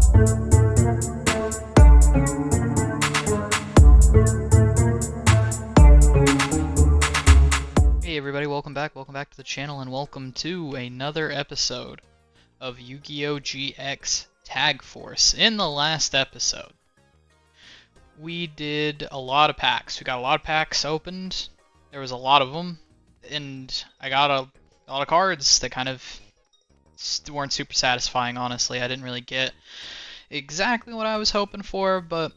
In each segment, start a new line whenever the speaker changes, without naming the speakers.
Hey everybody, welcome back to the channel, and welcome to another episode of Yu-Gi-Oh! GX Tag Force. In the last episode, we did a lot of packs. We got a lot of packs opened. There was a lot of them, and I got a lot of cards that kind of weren't super satisfying, honestly. I didn't really get exactly what I was hoping for, but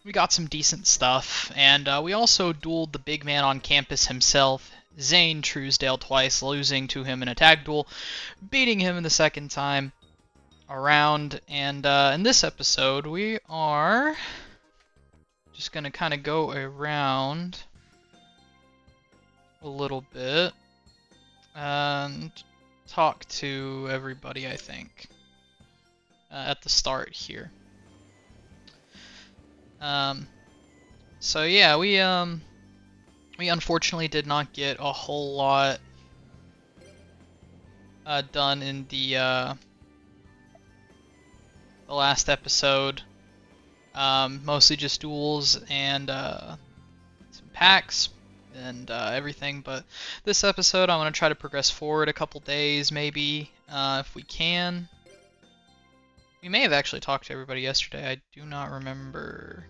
we got some decent stuff, and we also dueled the big man on campus himself, Zane Truesdale, twice, losing to him in a tag duel, beating him in the second time around. And in this episode, we are just going to kind of go around a little bit and talk to everybody, I think, at the start here. So yeah, we unfortunately did not get a whole lot done in the last episode. Mostly just duels and some packs and everything. But this episode, I'm gonna try to progress forward a couple days, maybe, if we can. We may have actually talked to everybody yesterday. I do not remember.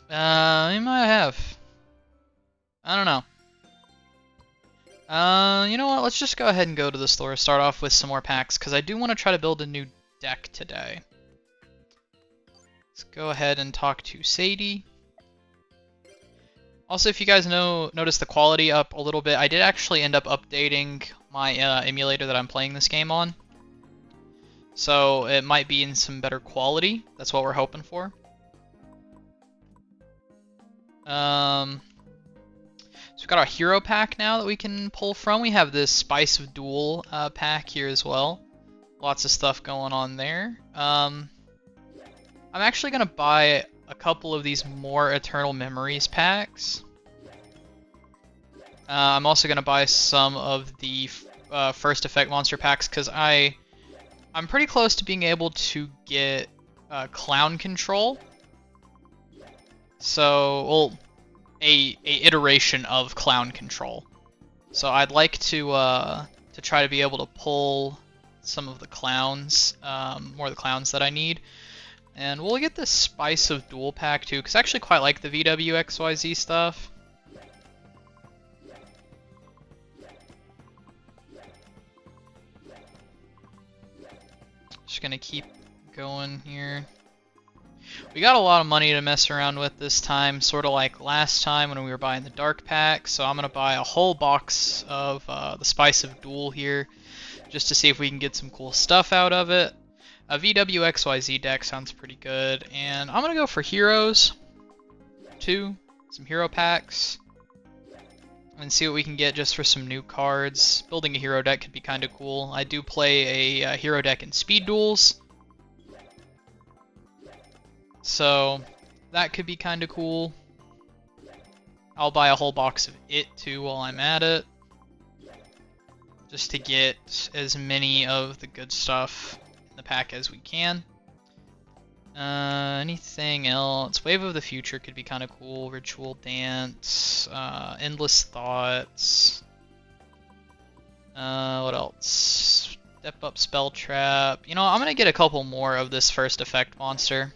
We might have. I don't know. You know what? Let's just go ahead and go to the store. Start off with some more packs, because I do want to try to build a new deck today. Let's go ahead and talk to Sadie. Also, if you guys notice the quality up a little bit, I did actually end up updating my emulator that I'm playing this game on. So it might be in some better quality. That's what we're hoping for. So we've got our hero pack now that we can pull from. We have this Spice of Duel pack here as well. Lots of stuff going on there. I'm actually going to buy a couple of these more Eternal Memories packs. I'm also going to buy some of the First Effect Monster packs, because I'm pretty close to being able to get Clown Control. So, well, a iteration of Clown Control. So I'd like to try to be able to pull some of the clowns, more of the clowns that I need. And we'll get this Spice of Duel pack too, because I actually quite like the VWXYZ stuff. Just gonna keep going here. We got a lot of money to mess around with this time, sort of like last time when we were buying the Dark Pack, so I'm going to buy a whole box of the Spice of Duel here, just to see if we can get some cool stuff out of it. A VWXYZ deck sounds pretty good, and I'm going to go for Heroes, too, some Hero packs, and see what we can get just for some new cards. Building a Hero deck could be kind of cool. I do play a Hero deck in Speed Duels, so that could be kind of cool. I'll buy a whole box of it too while I'm at it, just to get as many of the good stuff in the pack as we can. Anything else? Wave of the Future could be kind of cool. Ritual Dance, Endless Thoughts. What else? Step Up Spell Trap. You know, I'm gonna get a couple more of this First Effect Monster.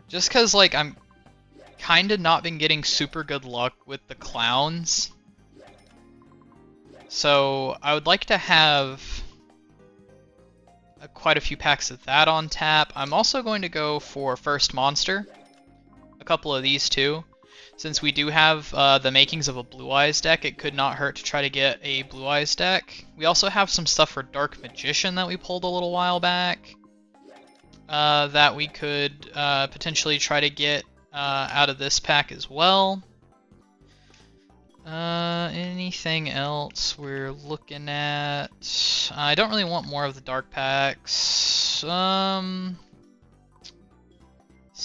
Just because, like, I'm kind of not been getting super good luck with the clowns. So I would like to have quite a few packs of that on tap. I'm also going to go for First Monster. A couple of these too. Since we do have the makings of a Blue Eyes deck, it could not hurt to try to get a Blue Eyes deck. We also have some stuff for Dark Magician that we pulled a little while back. That we could potentially try to get out of this pack as well. Anything else we're looking at? I don't really want more of the dark packs.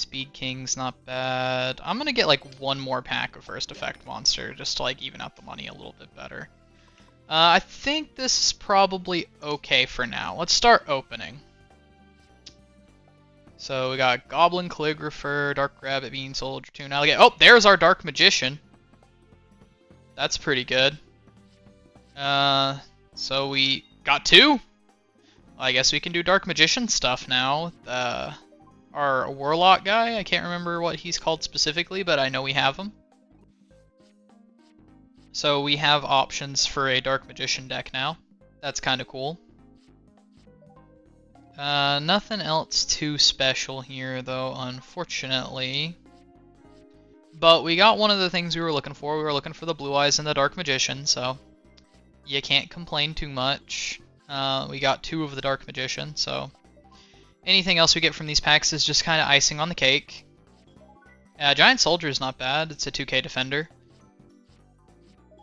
Speed King's not bad. I'm gonna get like one more pack of first effect monster just to like even out the money a little bit better. I think this is probably okay for now. Let's start opening. So we got Goblin Calligrapher, Dark Rabbit, Bean Soldier, Toon Alligator. Oh, there's our Dark Magician. That's pretty good. So we got two. I guess we can do Dark Magician stuff now. Our Warlock guy, I can't remember what he's called specifically, but I know we have him. So we have options for a Dark Magician deck now. That's kind of cool. Nothing else too special here, though, unfortunately. But we got one of the things we were looking for. We were looking for the Blue Eyes and the Dark Magician, so you can't complain too much. We got two of the Dark Magician, so anything else we get from these packs is just kind of icing on the cake. Giant Soldier is not bad. It's a 2k defender.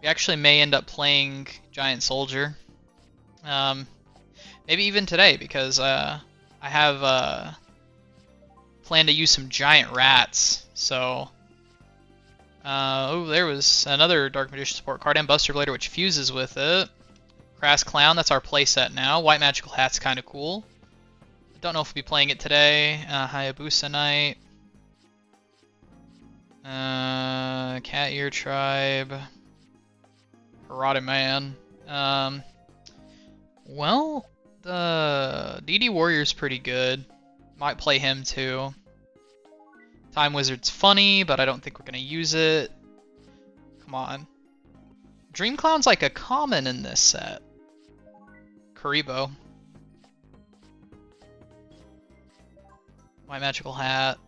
We actually may end up playing Giant Soldier. Maybe even today, because I have planned to use some giant rats. So, oh, there was another Dark Magician support card, and Buster Blader, which fuses with it. Crass Clown, that's our playset now. White Magical Hat's kind of cool. I don't know if we'll be playing it today. Hayabusa Knight. Cat Ear Tribe. Karate Man. Well, the DD Warrior's pretty good. Might play him too. Time Wizard's funny, but I don't think we're gonna use it. Come on. Dream Clown's like a common in this set. Karibo. White Magical Hat.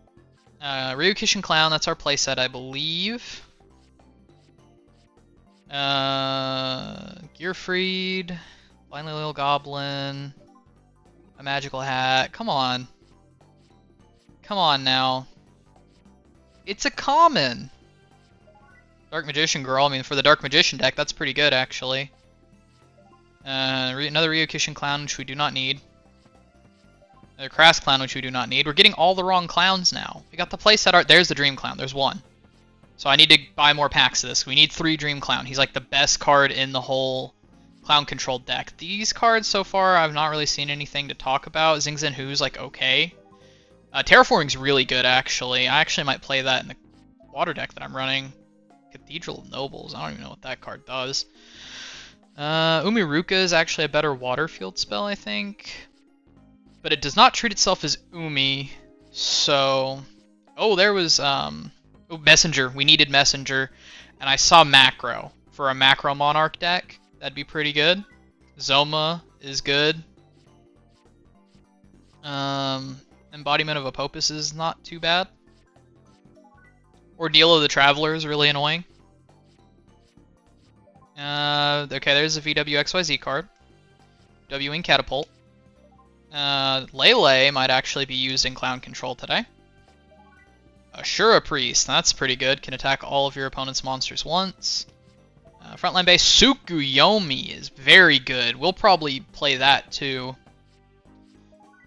Ryukishin Clown, that's our playset, I believe. Gearfried. Blindly Loyal Goblin. A Magical Hat. Come on. Come on now. It's a common. Dark Magician Girl. I mean, for the Dark Magician deck, that's pretty good, actually. Another Ryukishin Clown, which we do not need. Another Crass Clown, which we do not need. We're getting all the wrong clowns now. We got the playset art. There's the Dream Clown. There's one. So I need to buy more packs of this. We need 3 Dream Clown. He's like the best card in the whole clown-controlled deck. These cards so far, I've not really seen anything to talk about. Zing Zin Hu's like okay. Terraforming's really good, actually. I actually might play that in the water deck that I'm running. Cathedral of Nobles. I don't even know what that card does. Umiruka is actually a better water field spell, I think. But it does not treat itself as Umi, so... Oh, there was, Oh, Messenger. We needed Messenger. And I saw Macro. For a Macro Monarch deck, that'd be pretty good. Zoma is good. Embodiment of Apopus is not too bad. Ordeal of the Traveler is really annoying. Okay, there's a VWXYZ card. W-Wing Catapult. Lele might actually be used in Clown Control today. Ashura Priest, that's pretty good. Can attack all of your opponent's monsters once. Frontline base Tsukuyomi is very good. We'll probably play that too.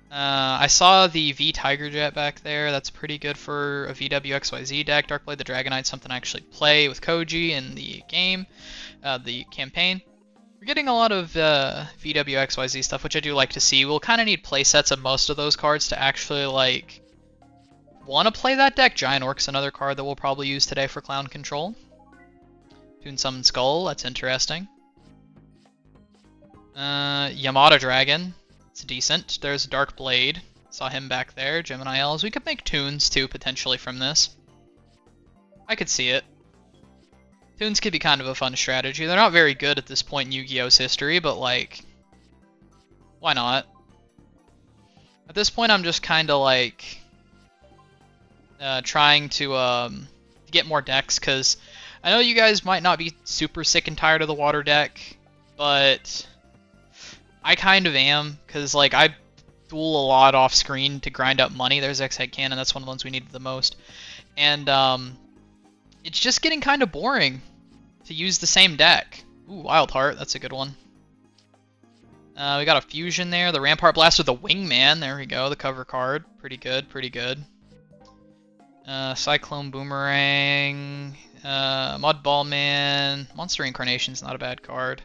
I saw the V Tiger Jet back there. That's pretty good for a VWXYZ deck. Darkblade the Dragonite, something I actually play with Koji in the game, the campaign. We're getting a lot of VWXYZ stuff, which I do like to see. We'll kind of need playsets of most of those cards to actually, like, want to play that deck. Giant Orc's another card that we'll probably use today for Clown Control. Toon Summon Skull, that's interesting. Yamada Dragon, it's decent. There's Dark Blade, saw him back there. Gemini Elves, we could make Toons too, potentially, from this. I could see it. Toons could be kind of a fun strategy. They're not very good at this point in Yu-Gi-Oh's history, but, like, why not? At this point, I'm just kind of, like, trying to get more decks, because I know you guys might not be super sick and tired of the water deck, but I kind of am, because, like, I duel a lot off screen to grind up money. There's X-Head Cannon, that's one of the ones we needed the most. And, it's just getting kind of boring to use the same deck. Ooh, Wild Heart, that's a good one. We got a fusion there. The Rampart Blaster, the Wingman, there we go, the cover card. Pretty good, pretty good. Cyclone Boomerang, Mudball Man, Monster Incarnation's not a bad card.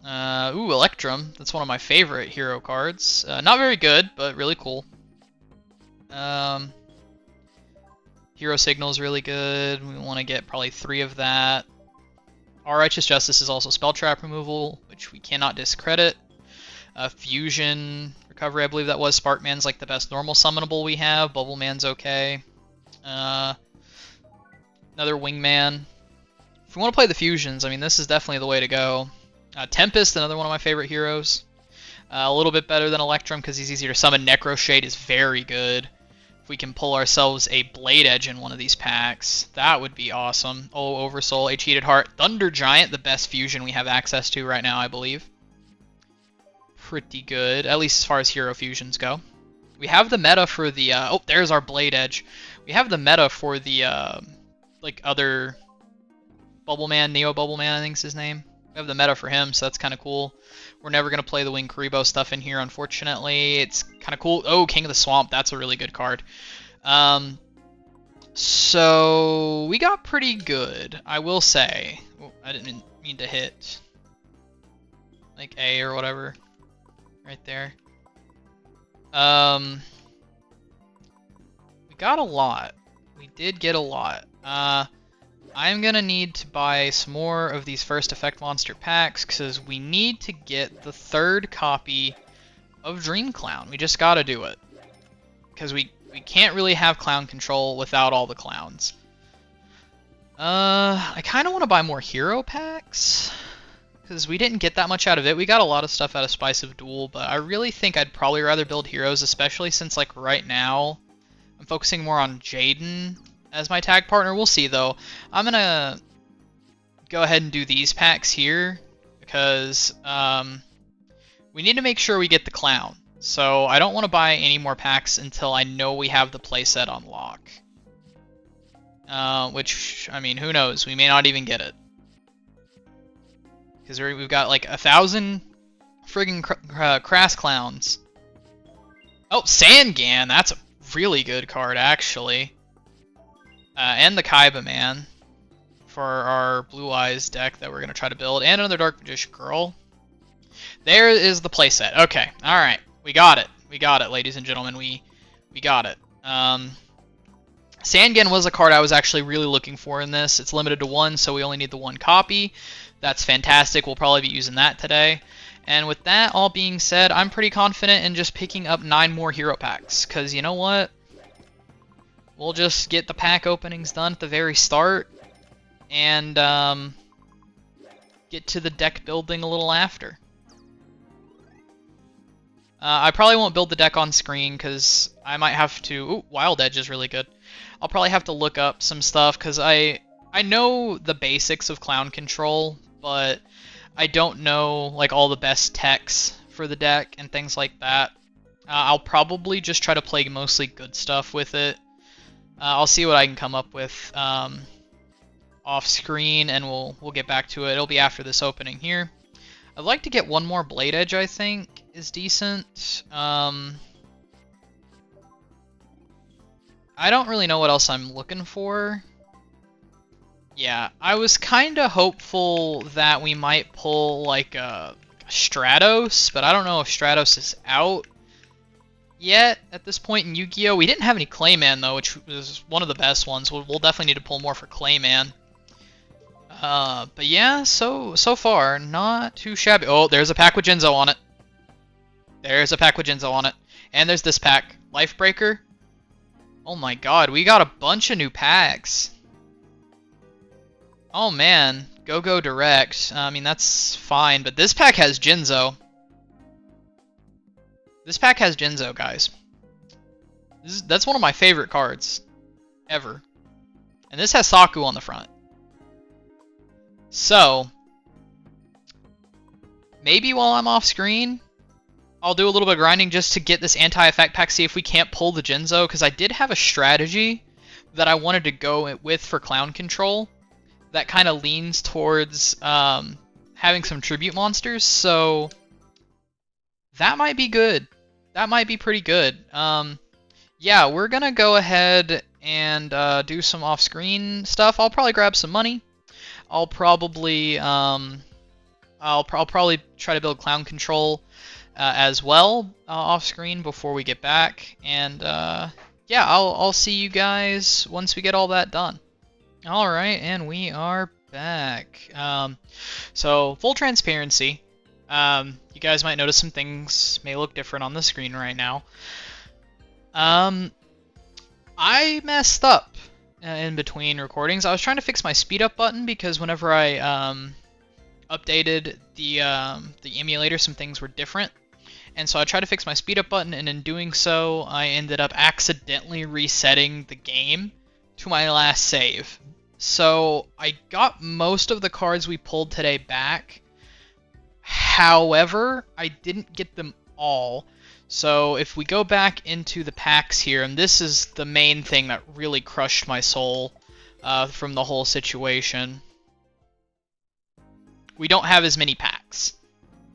Ooh, Electrum, that's one of my favorite hero cards. Not very good, but really cool. Hero Signal's really good, we want to get probably 3 of that. Our Righteous Justice is also Spell Trap removal, which we cannot discredit. Fusion Recovery, I believe that was. Sparkman's like the best normal summonable we have. Bubble Man's okay. Another Wingman. If we want to play the fusions, I mean, this is definitely the way to go. Tempest, another one of my favorite heroes. A little bit better than Electrum because he's easier to summon. Necro Shade is very good. If we can pull ourselves a Blade Edge in one of these packs, that would be awesome. Oh, Oversoul, a Cheated Heart. Thunder Giant, the best fusion we have access to right now, I believe. Pretty good, at least as far as hero fusions go. We have the meta for the, oh, there's our Blade Edge. We have the meta for the, like, other Bubble Man, Neo Bubble Man, I think is his name. We have the meta for him, so that's kind of cool. We're never going to play the Wing Karibo stuff in here, unfortunately. It's kind of cool. Oh, King of the Swamp, that's a really good card. So, we got pretty good, I will say. Oh, I didn't mean to hit, like, A or whatever. Right there. We got a lot. We did get a lot. I'm gonna need to buy some more of these first effect monster packs because we need to get the 3rd copy of Dream Clown. We just gotta do it. Because we can't really have clown control without all the clowns. I kind of want to buy more hero packs because we didn't get that much out of it. We got a lot of stuff out of Spice of Duel, but I really think I'd probably rather build heroes, especially since, like, right now I'm focusing more on Jaden as my tag partner. We'll see, though. I'm gonna go ahead and do these packs here because we need to make sure we get the clown. So I don't want to buy any more packs until I know we have the playset on lock. Which, I mean, who knows? We may not even get it. Because we've got like 1,000 friggin' Crass Clowns. Oh, Sangan! That's a really good card, actually. And the Kaiba Man for our Blue Eyes deck that we're going to try to build. And another Dark Magician Girl. There is the playset. Okay, alright. We got it. We got it, ladies and gentlemen. We got it. Sangan was a card I was actually really looking for in this. It's limited to 1, so we only need the 1 copy. That's fantastic. We'll probably be using that today. And with that all being said, I'm pretty confident in just picking up 9 more hero packs. Because you know what? We'll just get the pack openings done at the very start. And get to the deck building a little after. I probably won't build the deck on screen because I might have to... Ooh, Wild Edge is really good. I'll probably have to look up some stuff because I know the basics of clown control, but I don't know like all the best techs for the deck and things like that. I'll probably just try to play mostly good stuff with it. I'll see what I can come up with off screen, and we'll get back to it. It'll be after this opening here. I'd like to get one more Blade Edge, I think, is decent. I don't really know what else I'm looking for. Yeah, I was kind of hopeful that we might pull, like, a Stratos, but I don't know if Stratos is out yet at this point in Yu-Gi-Oh! We didn't have any Clayman, though, which was one of the best ones. We'll definitely need to pull more for Clayman. But yeah, so far, not too shabby. Oh, there's a pack with Jinzo on it. There's a pack with Jinzo on it. And there's this pack, Lifebreaker. Oh my god, we got a bunch of new packs. Oh man, Go Direct. I mean, that's fine, but this pack has Jinzo. This pack has Jinzo, guys. That's one of my favorite cards ever. And this has Saku on the front. So, maybe while I'm off screen, I'll do a little bit of grinding just to get this anti-effect pack, see if we can't pull the Jinzo, because I did have a strategy that I wanted to go with for clown control that kind of leans towards having some tribute monsters, so that might be good. That might be pretty good. Yeah, we're going to go ahead and do some off-screen stuff. I'll probably grab some money. I'll probably I'll probably try to build clown control as well off-screen before we get back, and yeah, I'll see you guys once we get all that done. All right, and we are back. So full transparency, you guys might notice some things may look different on the screen right now. I messed up in between recordings. I was trying to fix my speed up button because whenever I updated the emulator, some things were different. And so I tried to fix my speed up button, and in doing so, I ended up accidentally resetting the game to my last save. So I got most of the cards we pulled today back. However, I didn't get them all. So if we go back into the packs here, and this is the main thing that really crushed my soul from the whole situation. We don't have as many packs,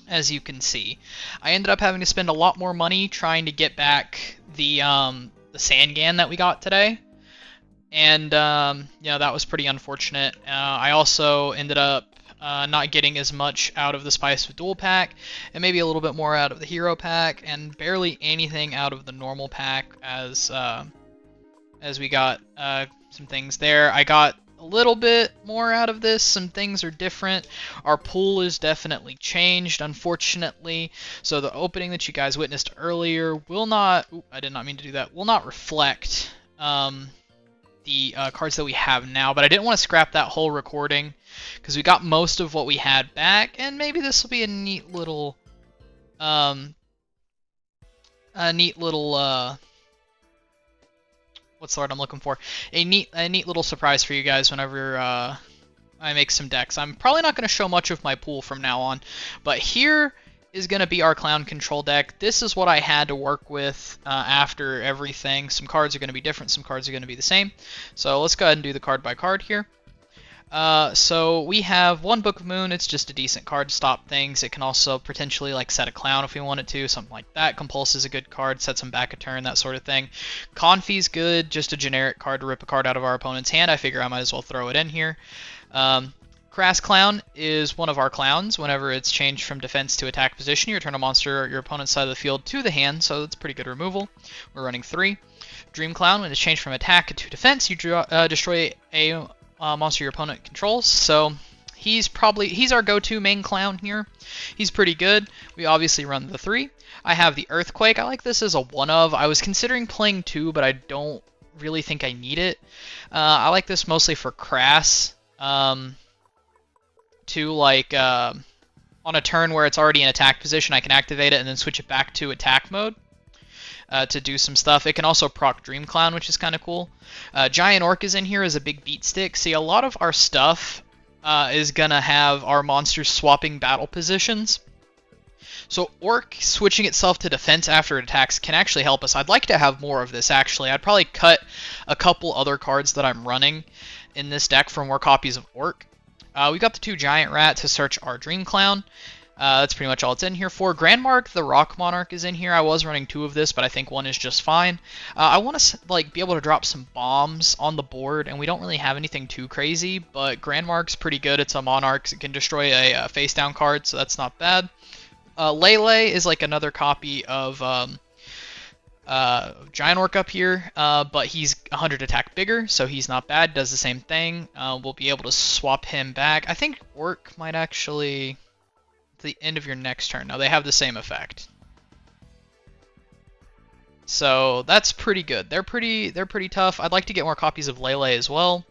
as you can see. I ended up having to spend a lot more money trying to get back the Sangan that we got today. And, you know, that was pretty unfortunate. I also ended up not getting as much out of the Spice of Duel pack, and maybe a little bit more out of the Hero pack, and barely anything out of the normal pack as we got some things there. I got a little bit more out of this. Some things are different. Our pool is definitely changed, unfortunately. So the opening that you guys witnessed earlier will not... Ooh, I did not mean to do that. Will not reflect the cards that we have now, but I didn't want to scrap that whole recording because we got most of what we had back, and maybe this will be a neat little what's the word I'm looking for? A neat little surprise for you guys whenever I make some decks. I'm probably not going to show much of my pool from now on, but here is going to be our clown control deck. This is what I had to work with after everything. Some cards are going to be different, some cards are going to be the same. So let's go ahead and do the card by card here. So we have one Book of Moon. It's just a decent card to stop things. It can also potentially like set a clown if we wanted to, something like that. Compulse is a good card, sets them back a turn, that sort of thing. Confi's good, just a generic card to rip a card out of our opponent's hand. I figure I might as well throw it in here. Crass Clown is one of our clowns. Whenever it's changed from defense to attack position, you return a monster at your opponent's side of the field to the hand, so that's pretty good removal. We're running 3. Dream Clown, when it's changed from attack to defense, you destroy a monster your opponent controls. So he's our go-to main clown here. He's pretty good. We obviously run the 3. I have the Earthquake. I like this as a one of. I was considering playing 2, but I don't really think I need it. I like this mostly for Crass. To like on a turn where it's already in attack position, I can activate it and then switch it back to attack mode to do some stuff. It can also proc Dream Clown, which is kind of cool. Giant Orc is in here as a big beat stick. See, a lot of our stuff is gonna have our monsters swapping battle positions. So Orc switching itself to defense after it attacks can actually help us. I'd like to have more of this, actually. I'd probably cut a couple other cards that I'm running in this deck for more copies of Orc. We got the 2 Giant Rat to search our Dream Clown. That's pretty much all it's in here for. Grandmark, the Rock Monarch, is in here. I was running 2 of this, but I think 1 is just fine. I want to like be able to drop some bombs on the board, and we don't really have anything too crazy, but Grandmark's pretty good. It's a Monarch. It can destroy a face-down card, so that's not bad. Lele is like another copy of Giant Orc up here, but he's 100 attack bigger, so he's not bad. Does the same thing. We'll be able to swap him back. I think Orc might actually... at the end of your next turn. Now they have the same effect. So that's pretty good. They're pretty tough. I'd like to get more copies of Lele as well.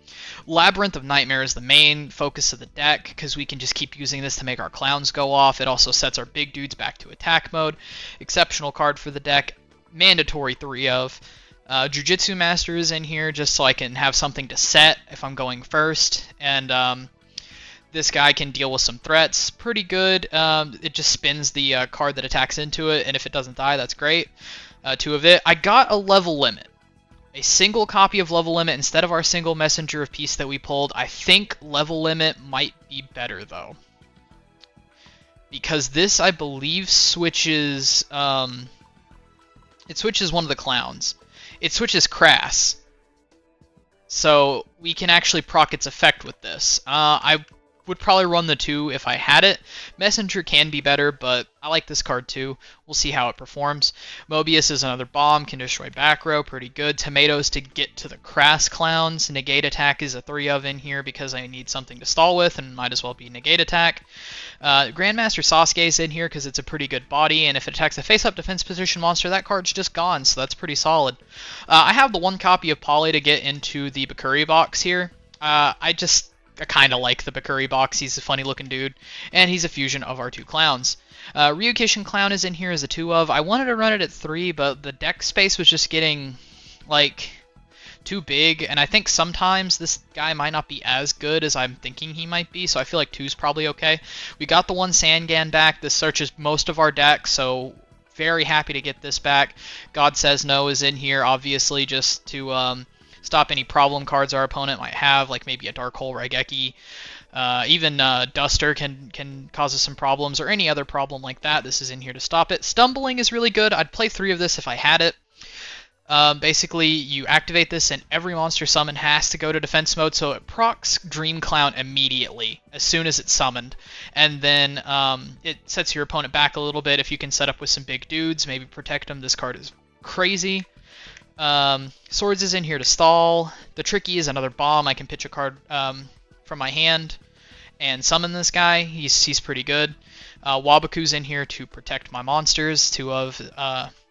Labyrinth of Nightmare is the main focus of the deck because we can just keep using this to make our clowns go off. It also sets our big dudes back to attack mode. Exceptional card for the deck. Mandatory 3 of. Jujitsu Master is in here just so I can have something to set if I'm going first. And this guy can deal with some threats. Pretty good. It just spins the card that attacks into it, and if it doesn't die, that's great. 2 of it. I got a level limit. A single copy of level limit instead of our single Messenger of Peace that we pulled. I think level limit might be better, though. Because this, I believe, switches... it switches one of the clowns. It switches Crass. So we can actually proc its effect with this. I would probably run the 2 if I had it. Messenger can be better, but I like this card too. We'll see how it performs. Mobius is another bomb, can destroy back row, pretty good. Tomatoes to get to the Crass Clowns. Negate attack is a 3 of in here because I need something to stall with, and might as well be negate attack. Grandmaster Sasuke is in here because it's a pretty good body, and if it attacks a face-up defense position monster, that card's just gone, so that's pretty solid. I have the 1 copy of Poly to get into the Bakuri box here. I kind of like the Bakuri box. He's a funny looking dude, and he's a fusion of our 2 clowns. Ryukishin Clown is in here as a 2 of. I wanted to run it at 3, but the deck space was just getting, like, too big, and I think sometimes this guy might not be as good as I'm thinking he might be, so I feel like 2's probably okay. We got the 1 Sangan back. This searches most of our deck, so very happy to get this back. God Says No is in here, obviously, just to stop any problem cards our opponent might have, like maybe a Dark Hole Raigeki. Even Duster can cause us some problems, or any other problem like that. This is in here to stop it. Stumbling is really good. I'd play 3 of this if I had it. Basically, you activate this and every monster summoned has to go to defense mode, so it procs Dream Clown immediately as soon as it's summoned. And then it sets your opponent back a little bit. If you can set up with some big dudes, maybe protect them, this card is crazy. Swords is in here to stall. The Tricky is another bomb. I can pitch a card from my hand and summon this guy. He's pretty good. Wabaku's in here to protect my monsters. 2 of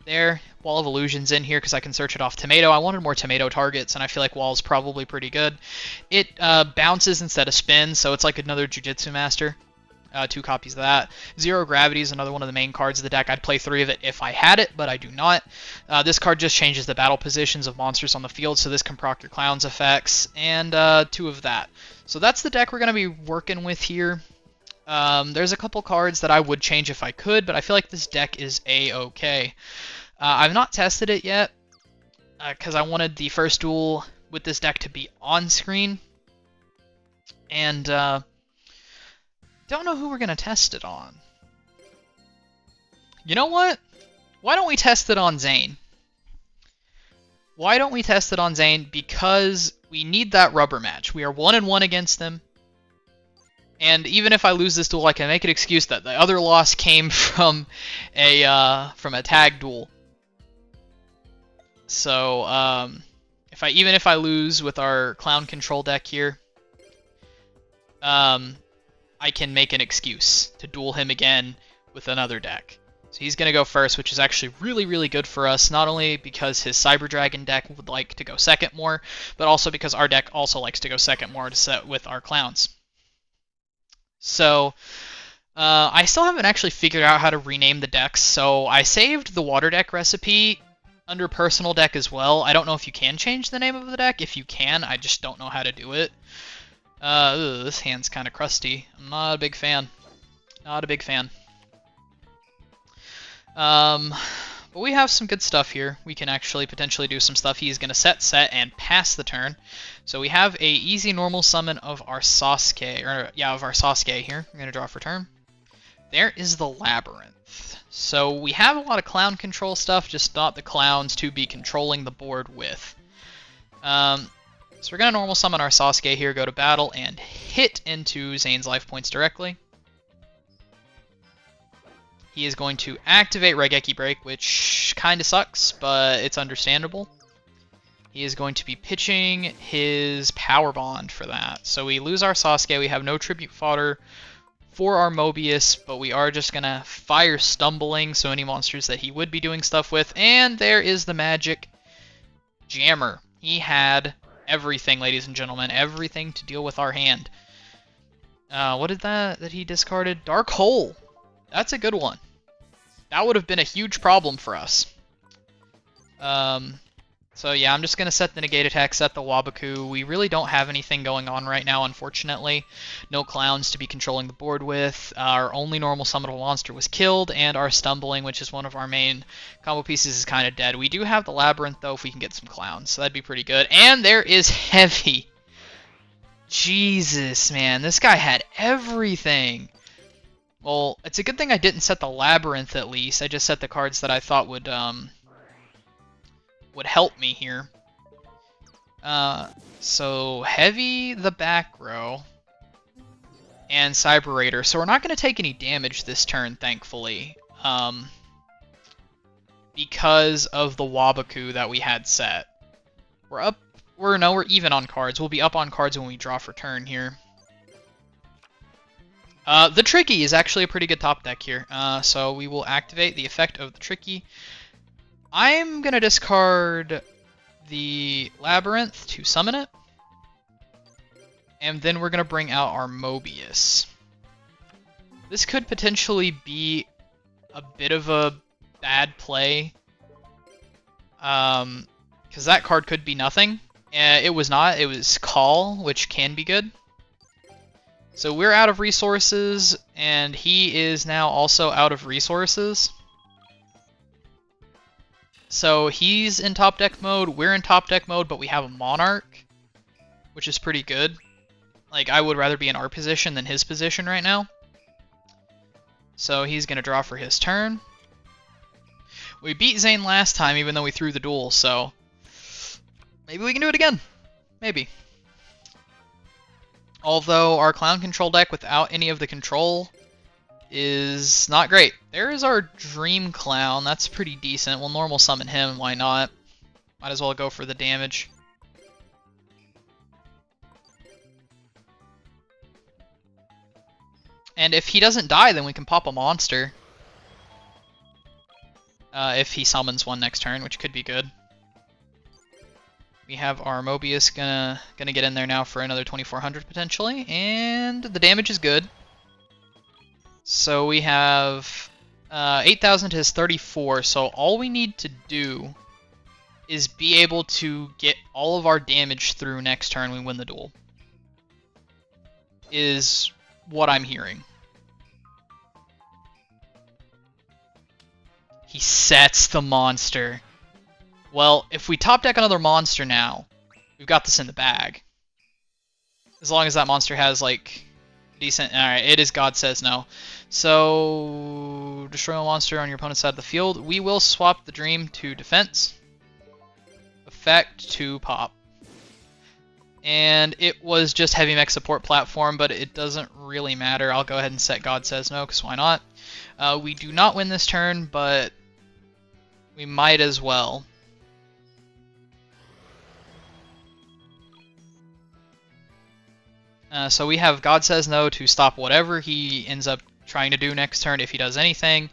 there. Wall of Illusion's in here because I can search it off Tomato. I wanted more Tomato targets, and I feel like Wall's probably pretty good. It bounces instead of spins, so it's like another Jujutsu Master. 2 copies of that. Zero Gravity is another one of the main cards of the deck. I'd play 3 of it if I had it, but I do not. This card just changes the battle positions of monsters on the field, so this can proc your Clown's effects, and 2 of that. So that's the deck we're going to be working with here. There's a couple cards that I would change if I could, but I feel like this deck is A-okay. I've not tested it yet, because I wanted the first duel with this deck to be on screen, and don't know who we're going to test it on. You know what? Why don't we test it on Zane? Why don't we test it on Zane? Because we need that rubber match. We are 1-1 against him. And even if I lose this duel, I can make an excuse that the other loss came from a tag duel. So even if I lose with our clown control deck here, I can make an excuse to duel him again with another deck. So he's going to go first, which is actually really, really good for us, not only because his Cyber Dragon deck would like to go second more, but also because our deck also likes to go second more to set with our clowns. So I still haven't actually figured out how to rename the decks, so I saved the water deck recipe under personal deck as well. I don't know if you can change the name of the deck. If you can, I just don't know how to do it. This hand's kind of crusty. I'm not a big fan. Not a big fan. But we have some good stuff here. We can actually potentially do some stuff. He's going to set, and pass the turn. So we have a easy normal summon of our Sasuke, of our Sasuke here. I'm going to draw for turn. There is the Labyrinth. So we have a lot of clown control stuff, just not the clowns to be controlling the board with. So we're going to normal summon our Sasuke here, go to battle, and hit into Zane's life points directly. He is going to activate Raigeki Break, which kind of sucks, but it's understandable. He is going to be pitching his Power Bond for that. So we lose our Sasuke, we have no tribute fodder for our Mobius, but we are just going to fire Stumbling, so any monsters that he would be doing stuff with. And there is the magic Jammer. He had everything, ladies and gentlemen, everything to deal with our hand. What did that he discarded? Dark Hole. That's a good one. That would have been a huge problem for us. So yeah, I'm just going to set the negate attack, set the Wabaku. We really don't have anything going on right now, unfortunately. No clowns to be controlling the board with. Our only normal summonable monster was killed, and our Stumbling, which is one of our main combo pieces, is kind of dead. We do have the Labyrinth, though, if we can get some clowns, so that'd be pretty good. And there is Heavy. Jesus, man, this guy had everything. Well, it's a good thing I didn't set the Labyrinth, at least. I just set the cards that I thought would help me here. So heavy the back row and Cyber Raider. So we're not going to take any damage this turn, thankfully, because of the Wabaku that we had set. We're even on cards. We'll be up on cards when we draw for turn here. The Tricky is actually a pretty good top deck here. So we will activate the effect of the Tricky. I'm going to discard the Labyrinth to summon it. And then we're going to bring out our Mobius. This could potentially be a bit of a bad play. Because that card could be nothing. It was not. It was Call, which can be good. So we're out of resources, and he is now also out of resources. So he's in top deck mode, we're in top deck mode, but we have a Monarch, which is pretty good. Like, I would rather be in our position than his position right now. So he's going to draw for his turn. We beat Zane last time, even though we threw the duel, so maybe we can do it again. Maybe. Although our clown control deck without any of the control is not great. There is our Dream Clown. That's pretty decent. We'll normal summon him. Why not? Might as well go for the damage. And if he doesn't die, then we can pop a monster. If he summons one next turn, which could be good. We have our Mobius gonna get in there now for another 2400 potentially, and the damage is good. So we have 8,000 to his 34, so all we need to do is be able to get all of our damage through next turn we win the duel. Is what I'm hearing. He sets the monster. Well, if we top deck another monster now, we've got this in the bag. As long as that monster has, like, decent... Alright, it is God Says No. So, destroy a monster on your opponent's side of the field. We will swap the Dream to Defense. Effect to Pop. And it was just Heavy Mech Support Platform, but it doesn't really matter. I'll go ahead and set God Says No, because why not? We do not win this turn, but we might as well. So we have God Says No to stop whatever he ends up trying to do next turn if he does anything.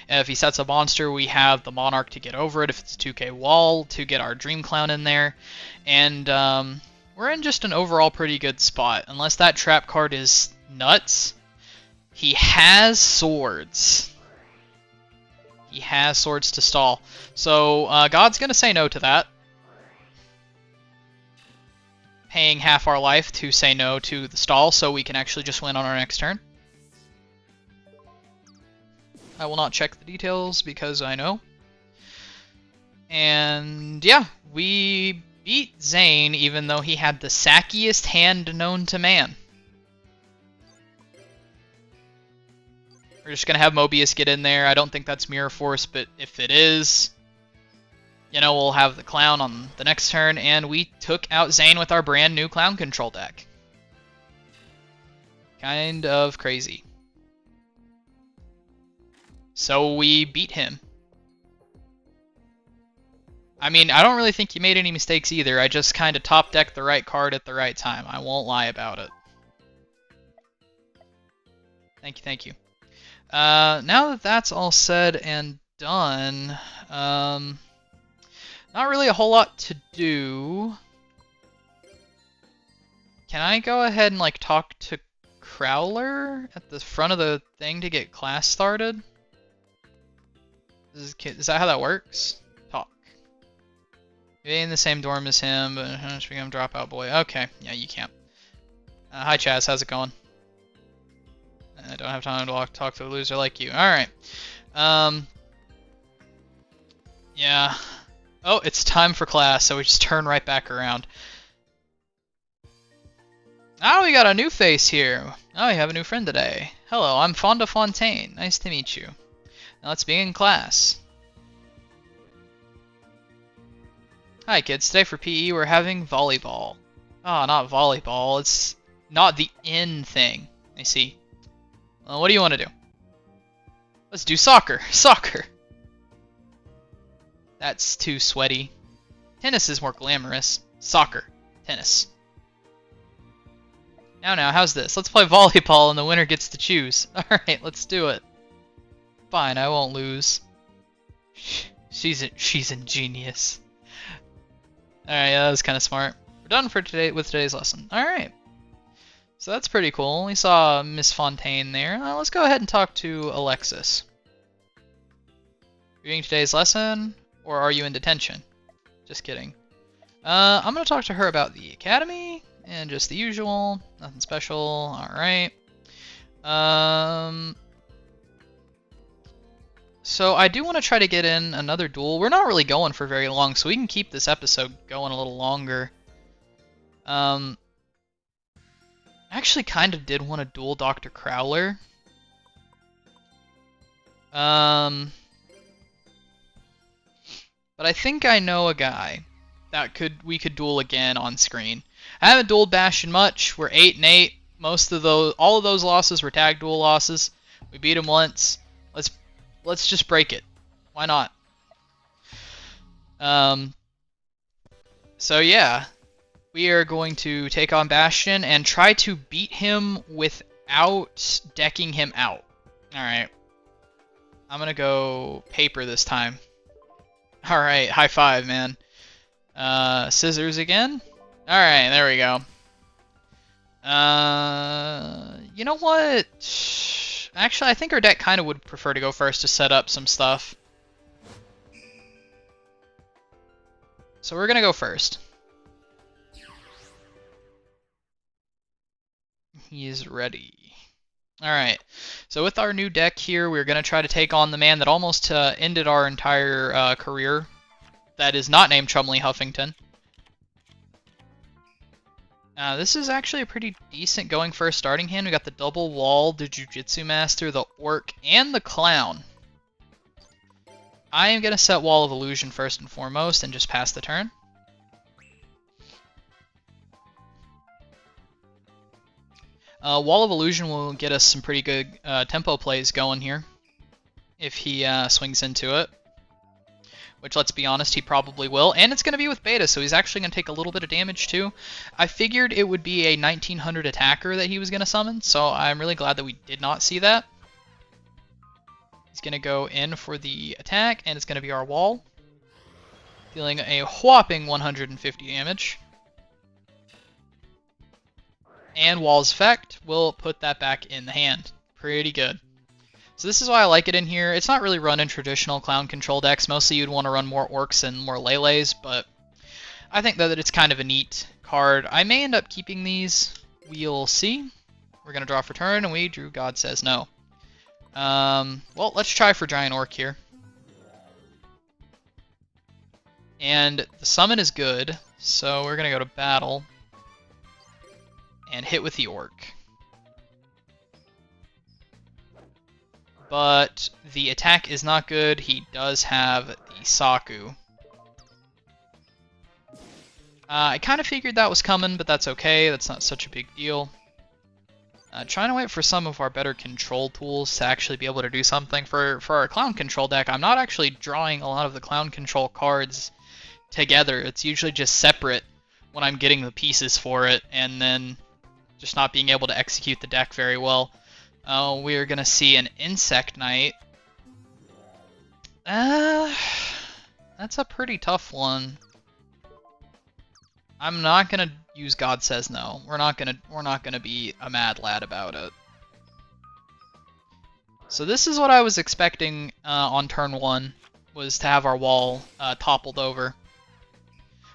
If he sets a monster, we have the Monarch to get over it if it's a 2k wall to get our Dream Clown in there. And we're in just an overall pretty good spot. Unless that trap card is nuts. He has swords. He has swords to stall. So God's going to say no to that. Paying half our life to say no to the stall so we can actually just win on our next turn. I will not check the details because I know. And yeah, we beat Zane even though he had the sackiest hand known to man. We're just going to have Mobius get in there. I don't think that's Mirror Force, but if it is, you know, we'll have the Clown on the next turn, and we took out Zane with our brand new Clown control deck. Kind of crazy. So we beat him. I mean, I don't really think you made any mistakes either. I just kind of top decked the right card at the right time. I won't lie about it. Thank you, thank you. Now that that's all said and done, not really a whole lot to do. Can I go ahead and like talk to Crowler at the front of the thing to get class started? Is that how that works? Talk. You're in the same dorm as him, but how much become dropout boy? Okay, yeah, you can't. Hi Chaz, how's it going? I don't have time to talk to a loser like you. Alright. Yeah. Oh, it's time for class, so we just turn right back around. Oh, we got a new face here. Oh, you have a new friend today. Hello, I'm Fonda Fontaine. Nice to meet you. Now let's begin class. Hi kids, today for PE we're having volleyball. Ah, not volleyball, it's not the in thing. I see. Well, what do you want to do? Let's do soccer. Soccer! That's too sweaty. Tennis is more glamorous. Soccer. Tennis. Now, how's this? Let's play volleyball and the winner gets to choose. Alright, let's do it. Fine, I won't lose. She's ingenious. Alright, yeah, that was kind of smart. We're done for today with today's lesson. Alright. So that's pretty cool. We saw Miss Fontaine there. Let's go ahead and talk to Alexis. Reading today's lesson, or are you in detention? Just kidding. I'm going to talk to her about the academy, and just the usual. Nothing special. Alright. So I do want to try to get in another duel. We're not really going for very long, so we can keep this episode going a little longer. I actually kind of did want to duel Dr. Crowler. But I think I know a guy that we could duel again on screen. I haven't dueled Bastion much. We're 8-8. All of those losses were tag duel losses. We beat him once. Let's just break it. Why not? So yeah, we are going to take on Bastion and try to beat him without decking him out. Alright. I'm gonna go paper this time. Alright, high five, man. Scissors again? Alright, there we go. You know what? Actually, I think our deck kind of would prefer to go first to set up some stuff. So we're gonna go first. He is ready. Alright, so with our new deck here, we're going to try to take on the man that almost ended our entire career. That is not named Chumley Huffington. This is actually a pretty decent going first starting hand. We got the double wall, the Jujitsu Master, the Orc, and the Clown. I am going to set Wall of Illusion first and foremost and just pass the turn. Wall of Illusion will get us some pretty good tempo plays going here if he swings into it. Which, let's be honest, he probably will. And it's going to be with beta, so he's actually going to take a little bit of damage too. I figured it would be a 1900 attacker that he was going to summon, so I'm really glad that we did not see that. He's going to go in for the attack, and it's going to be our wall. Dealing a whopping 150 damage. And wall's effect will put that back in the hand. Pretty good. So this is why I like it in here. It's not really run in traditional clown control decks. Mostly you'd want to run more orcs and more Lele's, but I think that it's kind of a neat card. I may end up keeping these. We'll see. We're going to draw for turn, and we drew God Says No. Well, let's try for Giant Orc here. And the summon is good, so we're going to go to battle and hit with the Orc. But the attack is not good. He does have the Saku. I kind of figured that was coming, but that's okay. That's not such a big deal. Trying to wait for some of our better control tools to actually be able to do something. For our clown control deck, I'm not actually drawing a lot of the clown control cards together. It's usually just separate when I'm getting the pieces for it, and then just not being able to execute the deck very well. We're going to see an Insect Knight. That's a pretty tough one. I'm not going to use God Says No. We're not going to be a mad lad about it. So this is what I was expecting on turn 1, was to have our wall toppled over.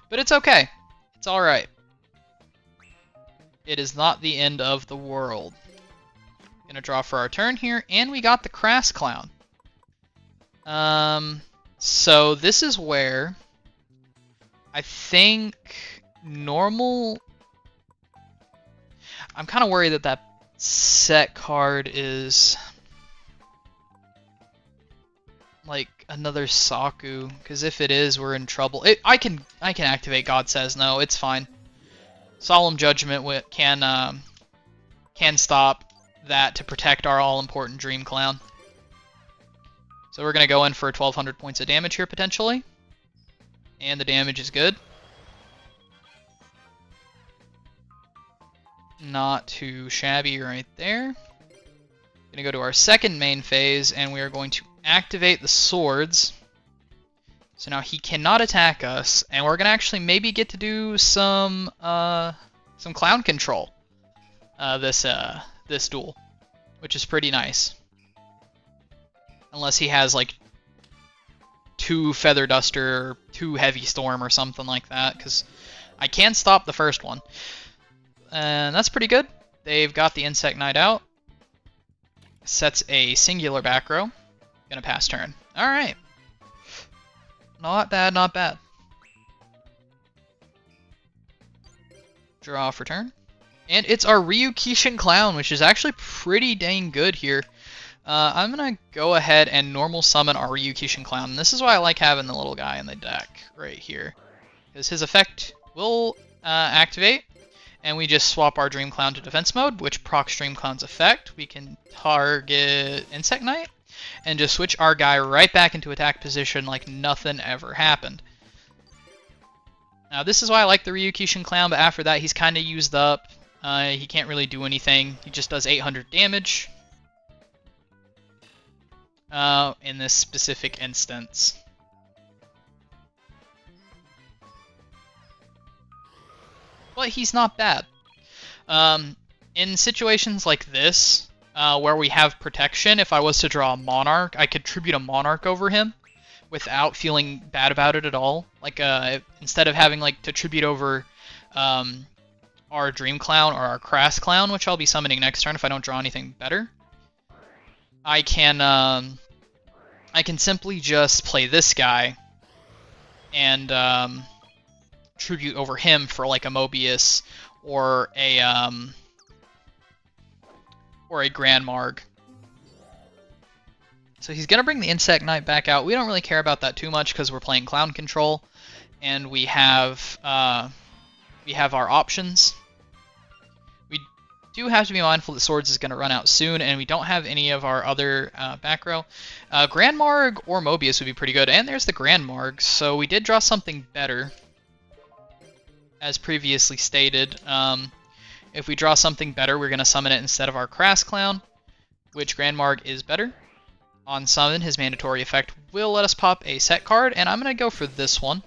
But it's okay. It's alright. It is not the end of the world. Gonna draw for our turn here, and we got the Crass Clown. So this is where I think normal... I'm kind of worried that that set card is... like another Saku, because if it is, we're in trouble. I can activate God Says No. It's fine. Solemn Judgment can stop that to protect our all-important Dream Clown. So we're gonna go in for 1,200 points of damage here potentially, and the damage is good. Not too shabby right there. Gonna go to our second main phase, and we are going to activate the swords. So now he cannot attack us, and we're gonna actually maybe get to do some clown control this duel, which is pretty nice. Unless he has like 2 Feather Duster, or 2 Heavy Storm, or something like that, because I can stop the first one. And that's pretty good. They've got the Insect Knight out. Sets a singular back row. Gonna pass turn. Alright. Not bad, not bad. Draw for turn. And it's our Ryukishin Clown, which is actually pretty dang good here. I'm gonna go ahead and normal summon our Ryukishin Clown. And this is why I like having the little guy in the deck right here. Because his effect will activate. And we just swap our Dream Clown to defense mode, which procs Dream Clown's effect. We can target Insect Knight, and just switch our guy right back into attack position like nothing ever happened. Now this is why I like the Ryukishin Clown, but after that he's kind of used up. He can't really do anything. He just does 800 damage in this specific instance. But he's not bad. In situations like this, where we have protection, if I was to draw a Monarch, I could tribute a Monarch over him without feeling bad about it at all. Like, instead of having like to tribute over our Dream Clown or our Crass Clown, which I'll be summoning next turn if I don't draw anything better, I can simply just play this guy and tribute over him for like a Mobius or a Grand Marg. So he's gonna bring the Insect Knight back out. We don't really care about that too much because we're playing Clown Control, and we have our options. We do have to be mindful that Swords is gonna run out soon, and we don't have any of our other back row. Grand Marg or Mobius would be pretty good, and there's the Grand Marg. So we did draw something better. As previously stated, if we draw something better, we're going to summon it instead of our Crass Clown, which Grand Marg is better. On summon, his mandatory effect will let us pop a set card, and I'm going to go for this one.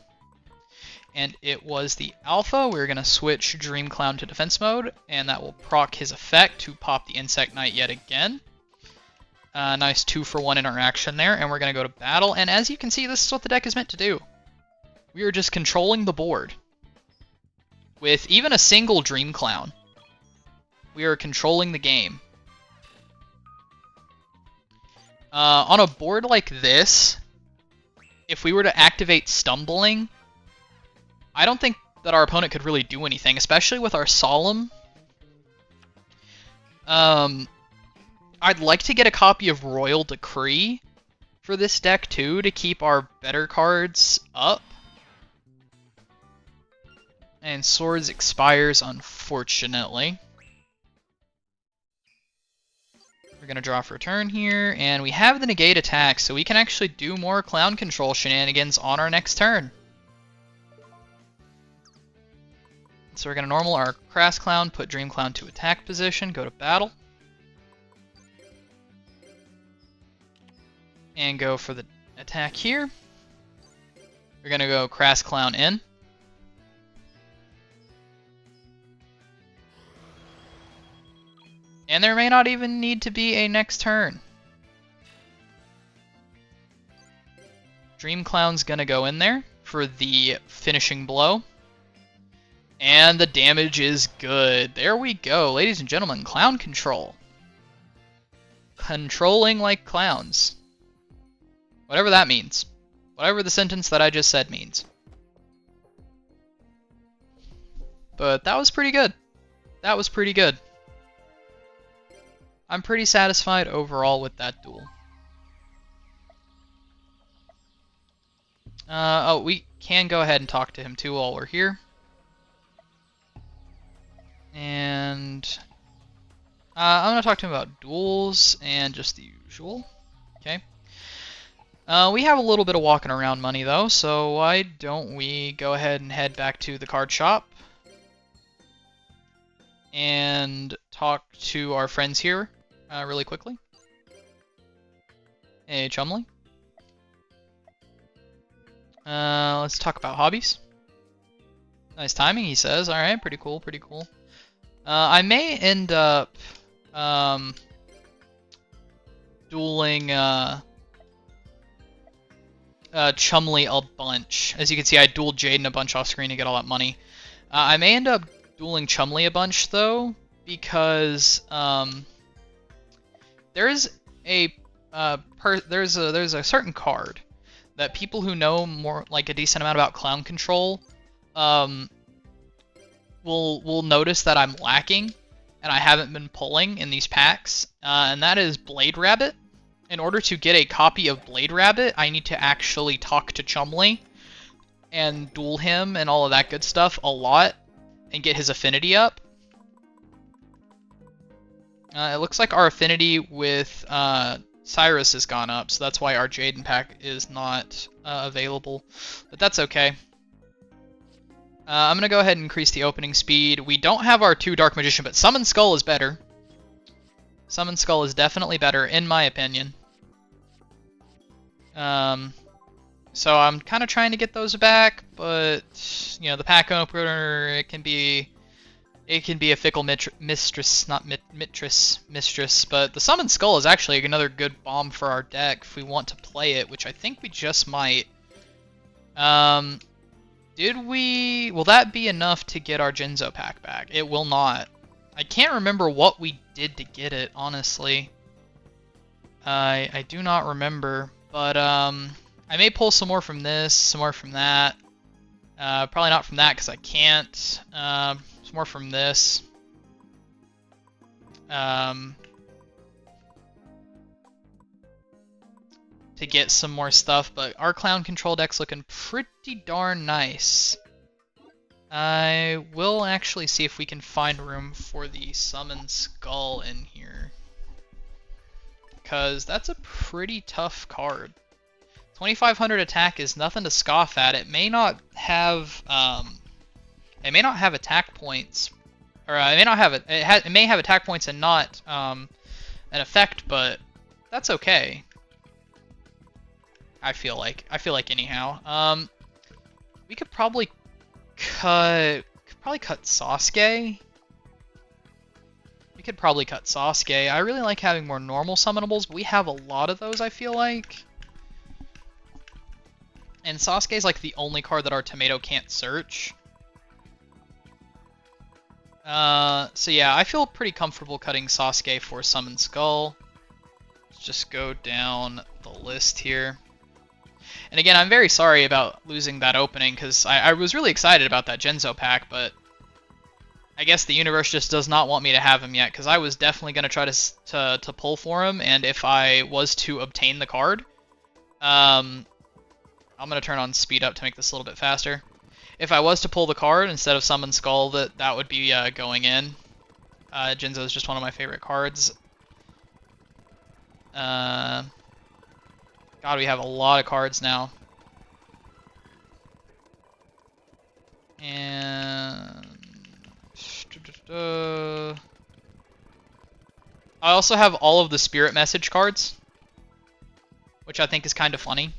And it was the Alpha. We're going to switch Dream Clown to defense mode, and that will proc his effect to pop the Insect Knight yet again. Nice 2-for-1 interaction there, and we're going to go to battle. And as you can see, this is what the deck is meant to do. We are just controlling the board. With even a single Dream Clown, we are controlling the game. On a board like this, if we were to activate Stumbling, I don't think that our opponent could really do anything, especially with our Solemn. I'd like to get a copy of Royal Decree for this deck too, to keep our better cards up. And Swords expires, unfortunately. We're going to draw for a turn here, and we have the negate attack, so we can actually do more Clown Control shenanigans on our next turn. So we're going to normal our Crass Clown, put Dream Clown to attack position, go to battle. And go for the attack here. We're going to go Crass Clown in. And there may not even need to be a next turn. Dream Clown's gonna go in there for the finishing blow. And the damage is good. There we go, ladies and gentlemen, Clown Control. Controlling like clowns. Whatever that means. Whatever the sentence that I just said means. But that was pretty good. That was pretty good. I'm pretty satisfied overall with that duel. Oh, we can go ahead and talk to him too while we're here. And I'm going to talk to him about duels and just the usual. Okay. We have a little bit of walking around money though, so why don't we go ahead and head back to the card shop and talk to our friends here really quickly. Hey, Chumley. Let's talk about hobbies. Nice timing, he says. Alright, pretty cool, pretty cool. I may end up dueling Chumley a bunch. As you can see, I dueled Jaden a bunch off screen to get all that money. I may end up dueling Chumley a bunch though, because there's a certain card that people who know more like a decent amount about clown control will notice that I'm lacking and I haven't been pulling in these packs, and that is Blade Rabbit. In order to get a copy of Blade Rabbit, I need to actually talk to Chumley and duel him and all of that good stuff a lot and get his affinity up. It looks like our affinity with Cyrus has gone up, so that's why our Jaden pack is not available, but that's okay. I'm going to go ahead and increase the opening speed. We don't have our 2 Dark Magician, but Summon Skull is better. Summon Skull is definitely better, in my opinion. So I'm kind of trying to get those back, but, you know, the pack opener, it can be a fickle mistress, not mistress, but the Summon Skull is actually another good bomb for our deck if we want to play it, which I think we just might. Will that be enough to get our Jinzo pack back? It will not. I can't remember what we did to get it, honestly. I do not remember, but I may pull some more from this, some more from that. Probably not from that because I can't. Some more from this. To get some more stuff, but our clown control deck's looking pretty darn nice. I will actually see if we can find room for the Summon Skull in here, because that's a pretty tough card. 2500 attack is nothing to scoff at. It may not have attack points, or it may not have it may have attack points and not an effect, but that's okay. I feel like anyhow. We could probably cut Sasuke. We could probably cut Sasuke. I really like having more normal summonables, but we have a lot of those, I feel like. And Sasuke's like the only card that our tomato can't search. So yeah, I feel pretty comfortable cutting Sasuke for Summon Skull. Let's just go down the list here. And again, I'm very sorry about losing that opening, because I was really excited about that Jinzo pack, but I guess the universe just does not want me to have him yet, because I was definitely going to try to pull for him, and if I was to obtain the card, I'm going to turn on speed up to make this a little bit faster. If I was to pull the card instead of Summon Skull, that would be going in. Jinzo is just one of my favorite cards. God, we have a lot of cards now. And I also have all of the Spirit Message cards, which I think is kind of funny.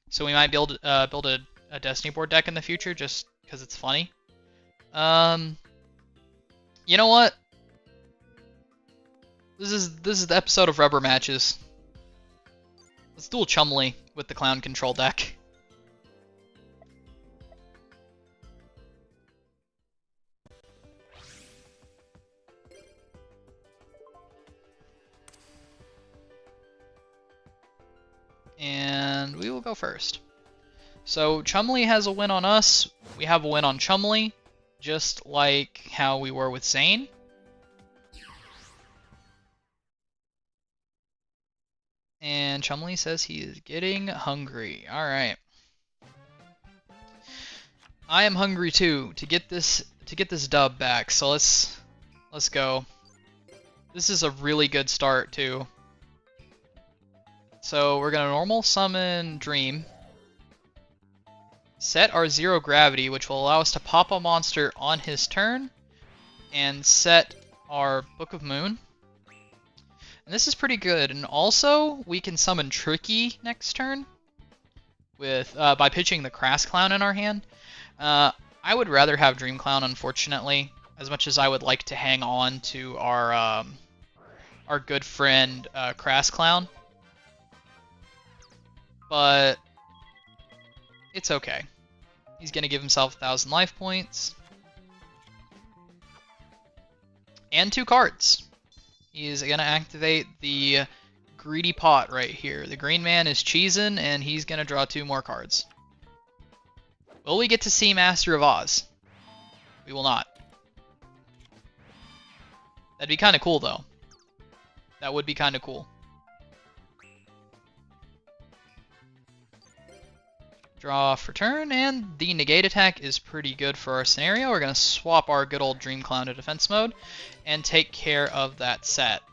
So we might be able to build a Destiny board deck in the future, just because it's funny. You know what? This is the episode of Rubber Matches. Let's duel Chumley with the Clown Control deck. And we will go first. So Chumley has a win on us. We have a win on Chumley, just like how we were with Zane. And Chumley says he is getting hungry. Alright. I am hungry too to get this dub back. So let's go. This is a really good start too. So we're gonna normal summon Dream. Set our zero gravity, which will allow us to pop a monster on his turn, and set our Book of Moon. And this is pretty good. And also, we can summon Tricky next turn with by pitching the Crass Clown in our hand. I would rather have Dream Clown, unfortunately, as much as I would like to hang on to our good friend Crass Clown. But it's okay. He's going to give himself 1,000 life points. And 2 cards. He's going to activate the Greedy Pot right here. The green man is cheesing, and he's going to draw 2 more cards. Will we get to see Master of Oz? We will not. That'd be kind of cool, though. That would be kind of cool. Draw for turn, and the negate attack is pretty good for our scenario. We're going to swap our good old Dream Clown to defense mode and take care of that set.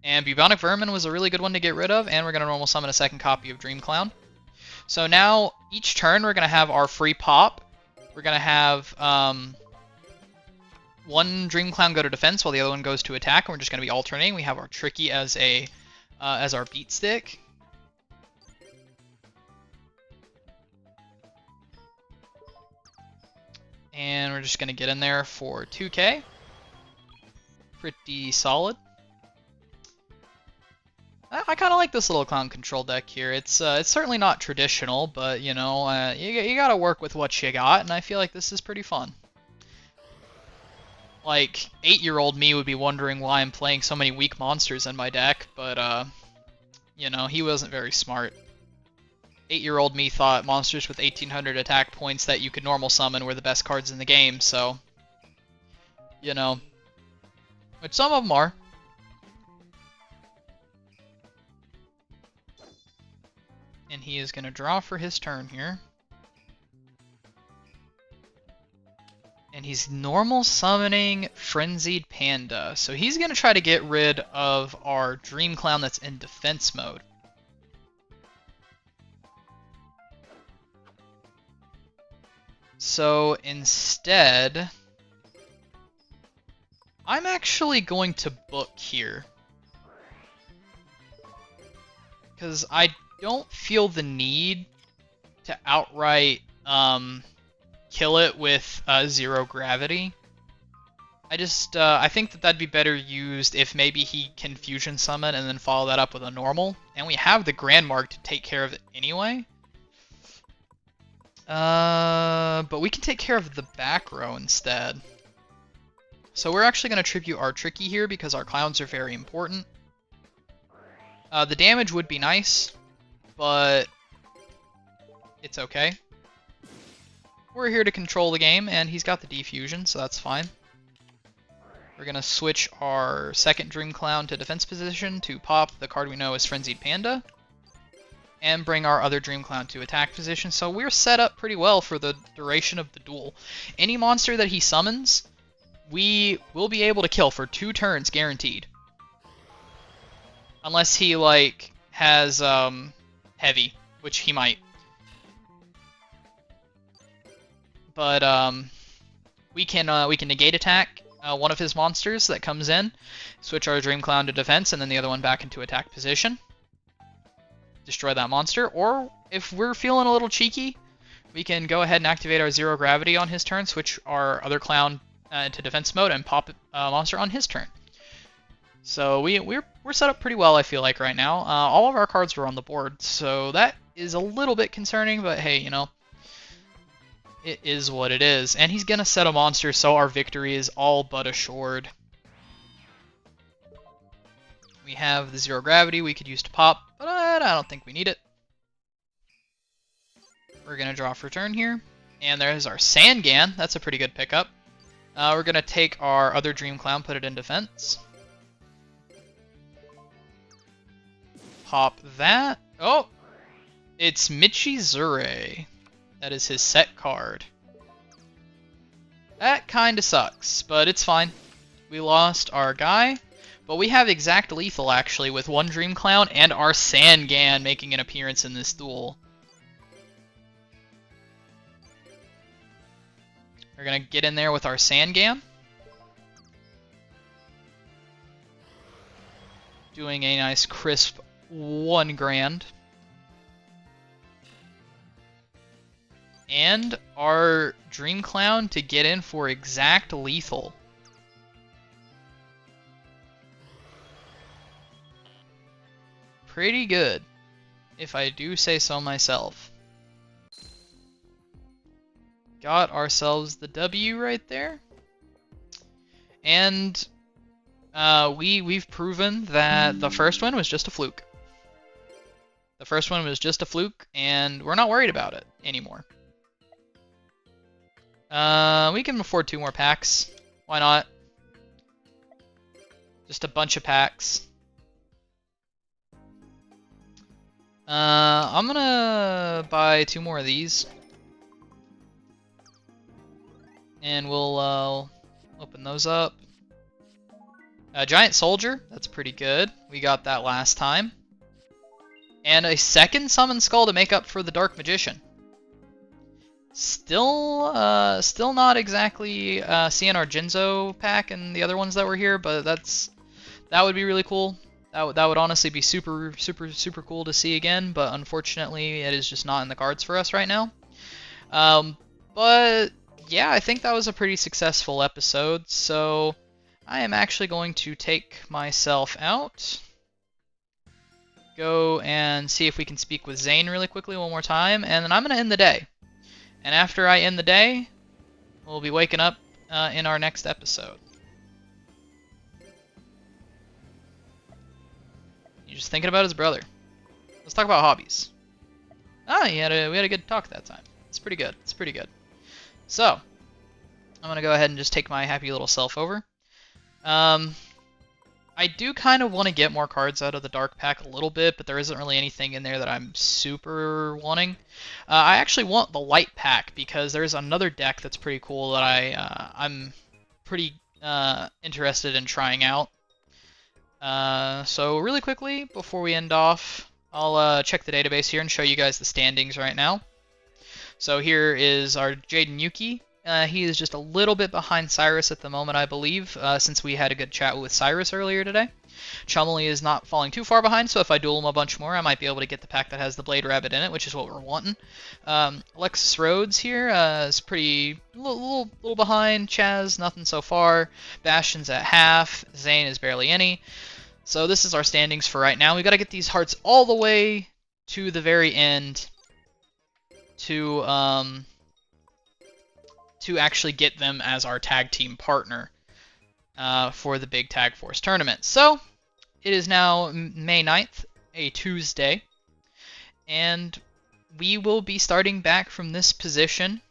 And Bubonic Vermin was a really good one to get rid of, and we're going to normal summon a second copy of Dream Clown. So now, each turn, we're going to have our free pop. We're going to have one Dream Clown go to defense while the other one goes to attack, and we're just going to be alternating. We have our Tricky as our beat stick. And we're just going to get in there for 2k. Pretty solid. I kind of like this little clown control deck here. It's certainly not traditional, but you know, you got to work with what you got, and I feel like this is pretty fun. Like 8-year-old me would be wondering why I'm playing so many weak monsters in my deck, but you know, he wasn't very smart. 8-year-old me thought monsters with 1800 attack points that you could normal summon were the best cards in the game, so you know, which some of them are. And he is going to draw for his turn here. And he's normal summoning Frenzied Panda. So he's going to try to get rid of our Dream Clown that's in defense mode. So instead, I'm actually going to book here. Because I don't feel the need to outright kill it with zero gravity. I think that'd be better used if maybe he can fusion summon and then follow that up with a normal. And we have the Grand Mark to take care of it anyway. But we can take care of the back row instead. So we're actually going to tribute our Tricky here because our clowns are very important. The damage would be nice, but it's okay. We're here to control the game, and he's got the defusion, so that's fine. We're going to switch our second Dream Clown to defense position to pop the card we know is Frenzied Panda, and bring our other Dream Clown to attack position, so we're set up pretty well for the duration of the duel. Any monster that he summons, we will be able to kill for 2 turns guaranteed. Unless he, like, has heavy, which he might. But we can negate attack one of his monsters that comes in, switch our Dream Clown to defense, and then the other one back into attack position. Destroy that monster. Or if we're feeling a little cheeky, we can go ahead and activate our zero gravity on his turn, switch our other clown into defense mode, and pop a monster on his turn. So we're set up pretty well, I feel like, right now. All of our cards were on the board, so that is a little bit concerning, but hey, you know, it is what it is. And he's going to set a monster, so our victory is all but assured. We have the zero gravity we could use to pop, but I don't think we need it. We're going to draw for turn here. And there's our Sangan. That's a pretty good pickup. We're going to take our other Dream Clown, put it in defense. Pop that. Oh! It's Michizure. That is his set card. That kinda sucks, but it's fine. We lost our guy, but we have exact lethal actually with one Dream Clown and our Sangan making an appearance in this duel. We're gonna get in there with our Sangan. Doing a nice crisp 1 grand. And our Dream Clown to get in for exact lethal. Pretty good, if I do say so myself. Got ourselves the W right there. And we've proven that the first one was just a fluke. The first one was just a fluke, and we're not worried about it anymore. We can afford 2 more packs. Why not? Just a bunch of packs. I'm gonna buy 2 more of these. And we'll open those up. Giant Soldier, that's pretty good. We got that last time. And a second Summon Skull to make up for the Dark Magician. Still not exactly seeing our Jinzo pack and the other ones that were here, but that would be really cool. That would honestly be super cool to see again, but unfortunately it is just not in the cards for us right now. But yeah, I think that was a pretty successful episode, so I am actually going to take myself out. Go and see if we can speak with Zane really quickly one more time, and then I'm going to end the day. And after I end the day, we'll be waking up in our next episode. He's just thinking about his brother. Let's talk about hobbies. We had a good talk that time. It's pretty good. It's pretty good. So, I'm gonna go ahead and just take my happy little self over. I do kind of want to get more cards out of the Dark Pack a little bit, but there isn't really anything in there that I'm super wanting. I actually want the Light Pack because there's another deck that's pretty cool that I'm pretty interested in trying out. So really quickly, before we end off, I'll check the database here and show you guys the standings right now. So here is our Jaden Yuki. He is just a little bit behind Cyrus at the moment, I believe, since we had a good chat with Cyrus earlier today. Chumley is not falling too far behind, so if I duel him a bunch more, I might be able to get the pack that has the Blade Rabbit in it, which is what we're wanting. Alexis Rhodes here is pretty little behind. Chaz, nothing so far. Bastion's at half. Zane is barely any. So this is our standings for right now. We got to get these hearts all the way to the very end to actually get them as our tag team partner for the big Tag Force tournament. So, it is now May 9th, a Tuesday, and we will be starting back from this position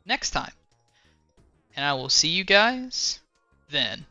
next time. And I will see you guys then.